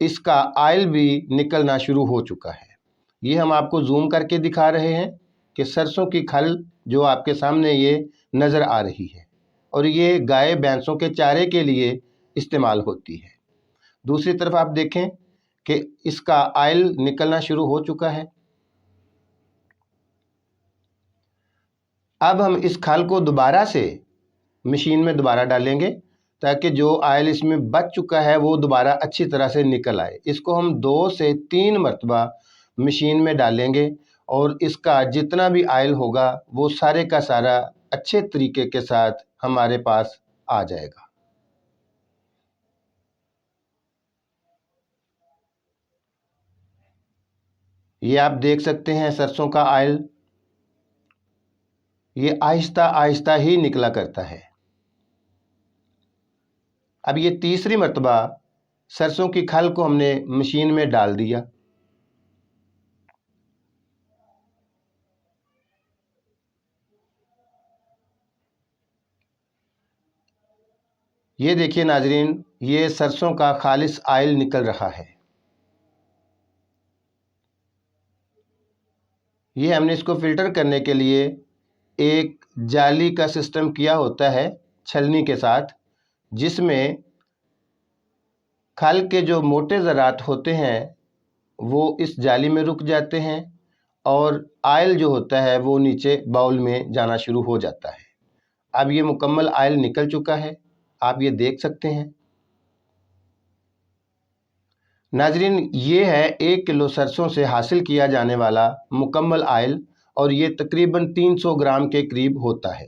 اس کا آئل بھی نکلنا شروع ہو چکا ہے۔ یہ ہم آپ کو زوم کر کے دکھا رہے ہیں کہ سرسوں کی کھل جو آپ کے سامنے یہ نظر آ رہی ہے، اور یہ گائے بھینسوں کے چارے کے لیے استعمال ہوتی ہے۔ دوسری طرف آپ دیکھیں کہ اس کا آئل نکلنا شروع ہو چکا ہے۔ اب ہم اس کھل کو دوبارہ سے مشین میں دوبارہ ڈالیں گے تاکہ جو آئل اس میں بچ چکا ہے وہ دوبارہ اچھی طرح سے نکل آئے۔ اس کو ہم 2 سے 3 مرتبہ مشین میں ڈالیں گے اور اس کا جتنا بھی آئل ہوگا وہ سارے کا سارا اچھے طریقے کے ساتھ ہمارے پاس آ جائے گا۔ یہ آپ دیکھ سکتے ہیں سرسوں کا آئل، یہ آہستہ آہستہ ہی نکلا کرتا ہے۔ اب یہ تیسری مرتبہ سرسوں کی کھل کو ہم نے مشین میں ڈال دیا۔ یہ دیکھیے ناظرین، یہ سرسوں کا خالص آئل نکل رہا ہے۔ یہ ہم نے اس کو فلٹر کرنے کے لیے ایک جالی کا سسٹم کیا ہوتا ہے چھلنی کے ساتھ، جس میں کھل کے جو موٹے ذرات ہوتے ہیں وہ اس جالی میں رک جاتے ہیں اور آئل جو ہوتا ہے وہ نیچے باؤل میں جانا شروع ہو جاتا ہے۔ اب یہ مکمل آئل نکل چکا ہے، آپ یہ دیکھ سکتے ہیں۔ ناظرین، یہ ہے 1 کلو سرسوں سے حاصل کیا جانے والا مکمل آئل، اور یہ تقریباً 300 گرام کے قریب ہوتا ہے۔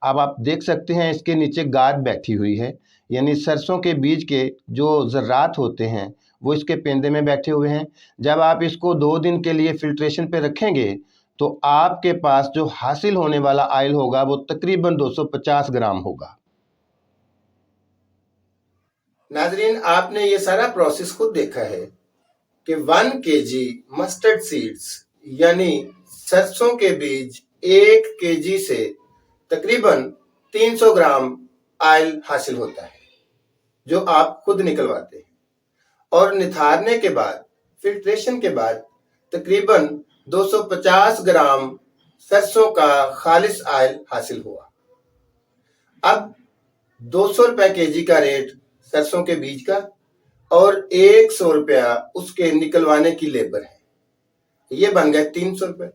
اب آپ دیکھ سکتے ہیں اس کے نیچے گاد بیٹھی ہوئی ہے، یعنی سرسوں کے بیج کے جو ذرات ہوتے ہیں وہ اس کے پیندے میں بیٹھے ہوئے ہیں۔ جب آپ اس کو 2 دن کے لیے فلٹریشن پہ رکھیں گے تو آپ کے پاس جو حاصل ہونے والا آئل ہوگا وہ تقریباً 250 گرام ہوگا۔ ناظرین، آپ نے یہ سارا پروسیس خود دیکھا ہے کہ 1 kg مسٹرڈ سیڈز یعنی سرسوں کے بیج 1 kg سے تقریباً 300 گرام آئل حاصل ہوتا ہے، جو آپ خود نکلواتے ہیں، اور نتھارنے کے بعد فلٹریشن کے بعد تقریباً 250 گرام سرسوں کا خالص آئل حاصل ہوا۔ اب 200 روپے kg کا ریٹ سرسوں کے بیج کا اور 100 روپیہ اس کے نکلوانے کی لیبر ہے، یہ بن گئے 300 روپے۔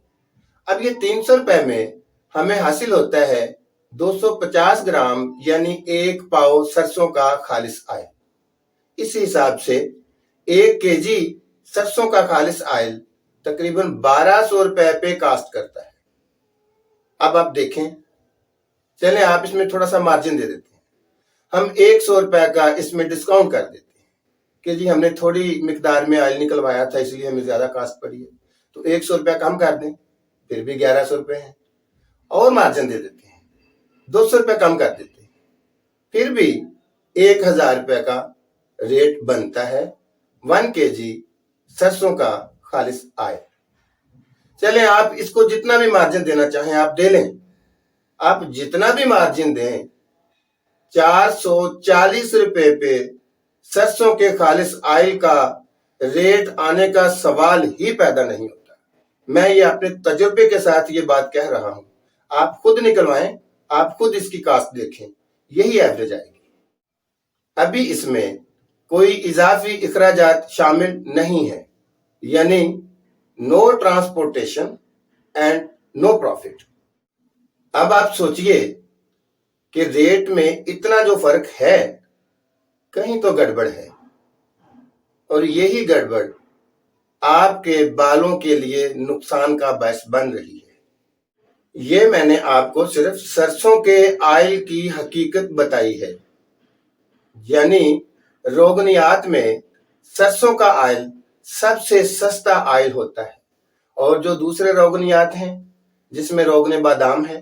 اب یہ 300 روپے میں ہمیں حاصل ہوتا ہے 250 گرام یعنی 1 پاؤ سرسوں کا خالص آئل۔ اس حساب سے 1 kg سرسوں کا خالص آئل تقریباً 1200 روپے پہ کاسٹ کرتا ہے۔ اب آپ دیکھیں، چلیں آپ اس میں تھوڑا سا مارجن دے دیتے ہیں، ہم 100 روپے کا اس میں ڈسکاؤنٹ کر دیتے ہیں کہ جی ہم نے تھوڑی مقدار میں آئل نکلوایا تھا اس لیے ہمیں زیادہ کاسٹ پڑی ہے، تو 100 روپے کم کر دیں، پھر بھی 1100 روپے ہیں، اور مارجن دے دیتے ہیں، 200 روپے کم کر دیتے ہیں، پھر بھی 1000 روپے کا ریٹ بنتا ہے 1 kg سرسوں کا خالص آئل۔ چلیں آپ اس کو جتنا بھی مارجن دینا چاہیں آپ دے لیں، آپ جتنا بھی مارجن دیں، 440 روپے پہ سرسوں کے خالص آئل کا ریٹ آنے کا سوال ہی پیدا نہیں ہوتا۔ میں یہ اپنے تجربے کے ساتھ یہ بات کہہ رہا ہوں، آپ خود نکلوائیں، آپ خود اس کی کاسٹ دیکھیں، یہی ایوریج آئے گی۔ ابھی اس میں کوئی اضافی اخراجات شامل نہیں ہے، یعنی نو ٹرانسپورٹیشن اینڈ نو پروفٹ۔ اب آپ سوچئے کہ ریٹ میں اتنا جو فرق ہے، کہیں تو گڑبڑ ہے، اور یہی گڑبڑ آپ کے بالوں کے لیے نقصان کا باعث بن رہی ہے۔ یہ میں نے آپ کو صرف سرسوں کے آئل کی حقیقت بتائی ہے، یعنی روغنیات میں سرسوں کا آئل سب سے سستا آئل ہوتا ہے، اور جو دوسرے روغنیات ہیں جس میں روغن بادام ہے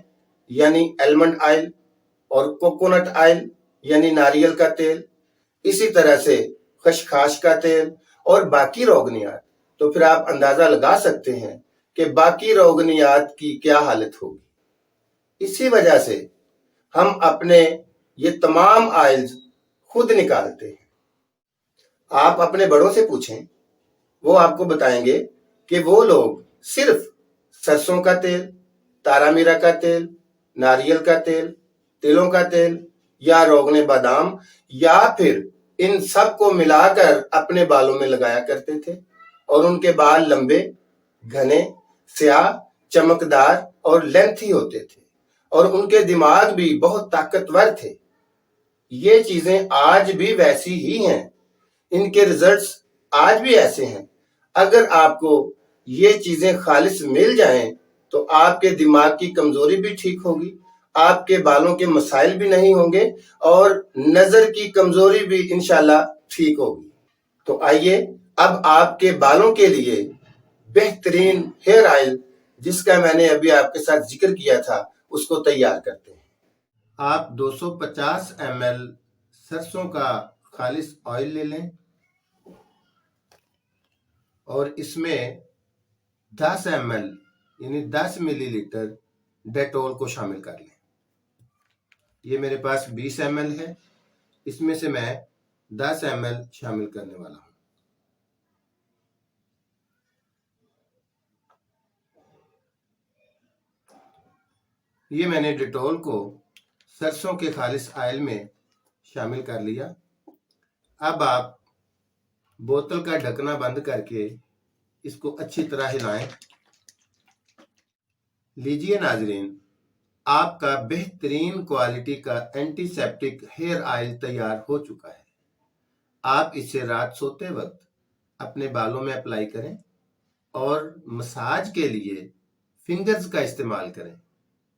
یعنی المنڈ آئل، اور کوکونٹ آئل یعنی ناریل کا تیل، اسی طرح سے خشخاش کا تیل اور باقی روغنیات، تو پھر آپ اندازہ لگا سکتے ہیں کہ باقی روغنیات کی کیا حالت ہوگی۔ اسی وجہ سے ہم اپنے یہ تمام آئلز خود نکالتے ہیں۔ آپ اپنے بڑوں سے پوچھیں، وہ آپ کو بتائیں گے کہ وہ لوگ صرف سرسوں کا تیل، تارا میرا کا تیل، ناریل کا تیل، تلوں کا تیل یا روغن بادام یا پھر ان سب کو ملا کر اپنے بالوں میں لگایا کرتے تھے، اور ان کے بال لمبے، گھنے، سیاہ، چمکدار اور لینتھی ہوتے تھے، اور ان کے دماغ بھی بہت طاقتور تھے۔ یہ چیزیں آج بھی ویسی ہی ہیں، ان کے ریزلٹس آج بھی ایسے ہیں۔ اگر آپ کو یہ چیزیں خالص مل جائیں تو آپ کے دماغ کی کمزوری بھی ٹھیک ہوگی، آپ کے بالوں کے مسائل بھی نہیں ہوں گے، اور نظر کی کمزوری بھی انشاءاللہ ٹھیک ہوگی۔ تو آئیے اب آپ کے بالوں کے لیے بہترین ہیئر آئل، جس کا میں نے ابھی آپ کے ساتھ ذکر کیا تھا، اس کو تیار کرتے ہیں۔ آپ 250 ml سرسوں کا خالص آئل لے لیں اور اس میں 10 ml یعنی 10 ملی لیٹر ڈیٹول کو شامل کر لیں۔ یہ میرے پاس 20 ml ہے، اس میں سے میں 10 ml شامل کرنے والا ہوں۔ یہ میں نے ڈیٹول کو سرسوں کے خالص آئل میں شامل کر لیا۔ اب آپ بوتل کا ڈھکنا بند کر کے اس کو اچھی طرح ہلائیں۔ لیجئے ناظرین، آپ کا بہترین کوالٹی کا اینٹی سیپٹک ہیئر آئل تیار ہو چکا ہے۔ آپ اسے رات سوتے وقت اپنے بالوں میں اپلائی کریں اور مساج کے لیے فنگرز کا استعمال کریں،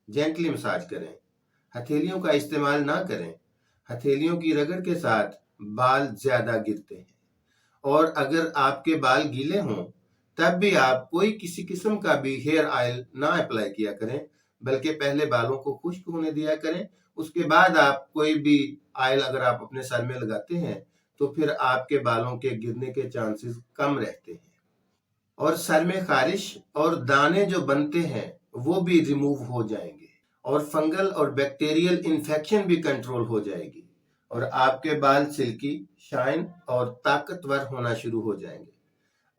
جینٹلی مساج کریں، ہتھیلیوں کا استعمال نہ کریں۔ ہتھیلیوں کی رگڑ کے ساتھ بال زیادہ گرتے ہیں، اور اگر آپ کے بال گیلے ہوں تب بھی آپ کوئی کسی قسم کا بھی ہیئر آئل نہ اپلائی کیا کریں، بلکہ پہلے بالوں کو خشک ہونے دیا کریں۔ اس کے بعد آپ کوئی بھی آئل اگر آپ اپنے سر میں لگاتے ہیں تو پھر آپ کے بالوں کے گرنے کے چانسز کم رہتے ہیں، اور سر میں خارش اور دانے جو بنتے ہیں وہ بھی ریموو ہو جائیں گے، اور فنگل اور بیکٹیریل انفیکشن بھی کنٹرول ہو جائے گی، اور آپ کے بال سلکی، شائن اور طاقتور ہونا شروع ہو جائیں گے۔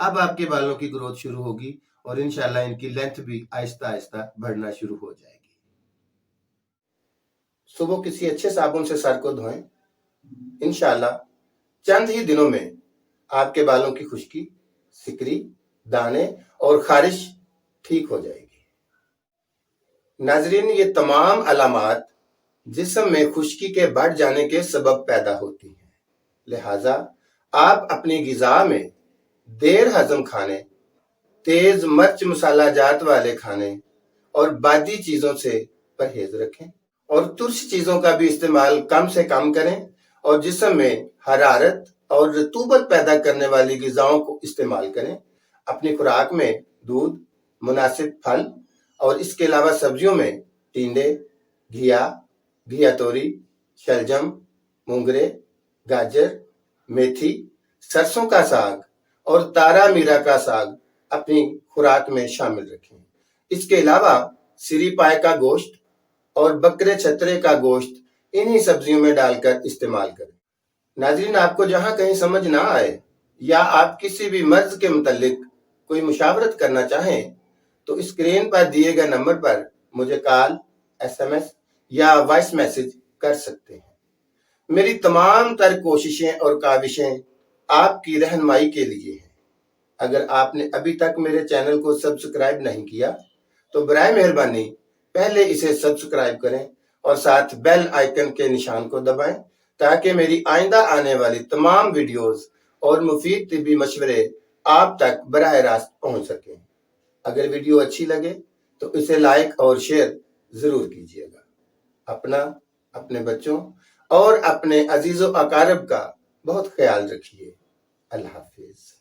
اب آپ کے بالوں کی گروتھ شروع ہوگی اور انشاءاللہ ان کی لینتھ بھی آہستہ آہستہ بڑھنا شروع ہو جائے گی۔ صبح کسی اچھے صابن سے سر کو دھوئیں۔ انشاءاللہ چند ہی دنوں میں آپ کے بالوں کی خشکی، سکری، دانے اور خارش ٹھیک ہو جائے گی۔ ناظرین، یہ تمام علامات جسم میں خشکی کے بڑھ جانے کے سبب پیدا ہوتی ہیں، لہٰذا آپ اپنی غذا میں دیر ہضم کھانے، تیز مرچ مسالہ جات والے کھانے اور بادی چیزوں سے پرہیز رکھیں، اور ترش چیزوں کا بھی استعمال کم سے کم کریں، اور جسم میں حرارت اور رطوبت پیدا کرنے والی غذاؤں کو استعمال کریں۔ اپنی خوراک میں دودھ، مناسب پھل اور اس کے علاوہ سبزیوں میں ٹینڈے، گھیا توری، شلجم، مونگرے، گاجر، میتھی، سرسوں کا ساگ اور تارا میرا کا ساگ اپنی خوراک میں شامل رکھیں۔ اس کے علاوہ سری پائے کا گوشت اور بکرے چھترے کا گوشت انہی سبزیوں میں ڈال کر استعمال کریں۔ ناظرین، آپ کو جہاں کہیں سمجھ نہ آئے یا آپ کسی بھی مرض کے متعلق کوئی مشاورت کرنا چاہیں تو اسکرین پر دیے گئے نمبر پر مجھے کال، SMS یا وائس میسج کر سکتے ہیں۔ میری تمام تر کوششیں اور کاوشیں آپ کی رہنمائی کے لیے ہیں۔ اگر آپ نے ابھی تک میرے چینل کو سبسکرائب نہیں کیا تو برائے مہربانی پہلے اسے سبسکرائب کریں اور ساتھ بیل آئیکن کے نشان کو دبائیں، تاکہ میری آئندہ آنے والی تمام ویڈیوز اور مفید طبی مشورے آپ تک براہ راست پہنچ سکیں۔ اگر ویڈیو اچھی لگے تو اسے لائک اور شیئر ضرور کیجیے گا۔ اپنا، اپنے بچوں اور اپنے عزیز و اقارب کا بہت خیال رکھیے۔ اللہ حافظ۔